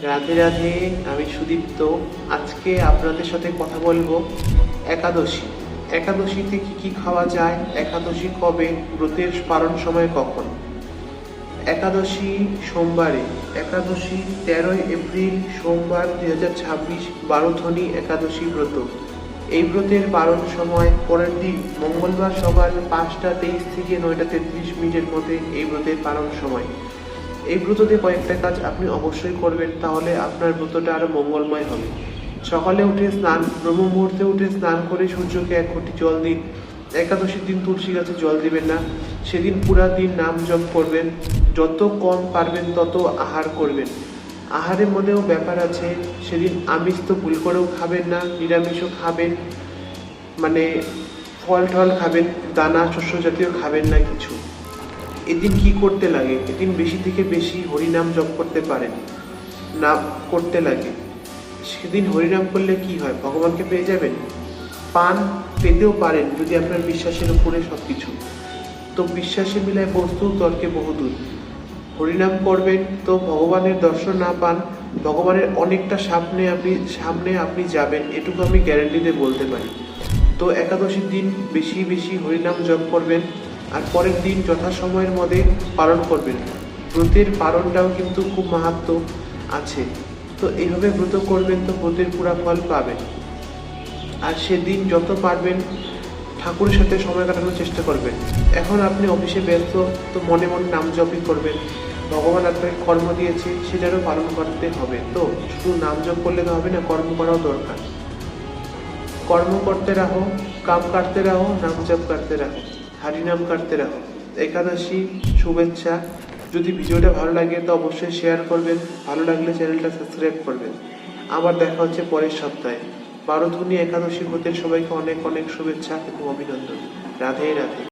রাধে রাধে। আমি সুদীপ্ত। আজকে আপনাদের সাথে কথা বলবো একাদশী। একাদশীতে কি কি খাওয়া যায়, একাদশী কবে, ব্রতের পালন সময় কখন। একাদশী সোমবারে, একাদশী 13 এপ্রিল সোমবার 2026, বারোধনী একাদশী ব্রত। এই ব্রতের পালন সময় পরের দিন মঙ্গলবার সকাল 5টা 23 থেকে 9টা 33 মিনিটের মধ্যে এই ব্রতের পালন সময়। এই ব্রততে কয়েকটা কাজ আপনি অবশ্যই করবেন, তাহলে আপনার ব্রতটা আরো মঙ্গলময় হবে। সকালে উঠে ব্রহ্ম মুহূর্তে উঠে স্নান করে সূর্যকে 1 ঘটি জল দিন। একাদশীর দিন তুলসী গাছে জল দিবেন না। সেদিন পুরা দিন নাম জপ করবেন। যত কম পারবেন তত আহার করবেন। আহারের মধ্যেও ব্যাপার আছে। সেদিন আমিষ তো ভুল করেও খাবেন না, নিরামিষও খাবেন, মানে ফল টল খাবেন, দানা শস্য জাতীয় খাবেন না কিছু। এদিন কি করতে লাগে, এদিন বেশি থেকে বেশি হরিনাম জপ করতে পারেন, নাম করতে লাগে। সেদিন হরিনাম করলে কি হয়, ভগবানকে পেয়ে যাবেন। পান পেতেও পারেন যদি আপনার বিশ্বাসের উপরে সবকিছু। তো বিশ্বাসে মিলায় বস্তু, তর্কে বহুদূর। হরিনাম করবেন তো ভগবানের দর্শন না পান, ভগবানের অনেকটা সামনে আপনি যাবেন, এটুকু আমি গ্যারান্টি দিয়ে বলতে পারি। তো একাদশীর দিন বেশি বেশি হরিনাম জপ করবেন, আর পরের দিন যথাসময়ের মধ্যে পালন করবেন। ব্রতের পালনটাও কিন্তু খুব মাহাত্ম্য আছে। তো এইভাবে ব্রত করবেন তো ব্রতের পুরা ফল পাবেন। আর সেদিন যত পারবেন ঠাকুরের সাথে সময় কাটানোর চেষ্টা করবেন। এখন আপনি অফিসে ব্যস্ত, তো মনে মনে নাম জপই করবেন। ভগবান আপনাকে কর্ম দিয়েছে, সেটারও পালন করতে হবে। তো শুধু নাম জপ করলে তো হবে না, কর্ম করাও দরকার। কর্ম করতে রাখো, কাম কাটতে রাখো, নাম জপ করতে রাখো, হরি নাম করতে রাখো। একাদশী শুভেচ্ছা। যদি ভিডিওটা ভালো লাগে তো অবশ্যই শেয়ার করবেন, ভালো লাগলে চ্যানেলটা সাবস্ক্রাইব করবেন। আবার দেখা হচ্ছে পরের সপ্তাহে। বারোধনী একাদশী ব্রতের সবাইকে অনেক অনেক শুভেচ্ছা এবং অভিনন্দন। রাধে রাধে।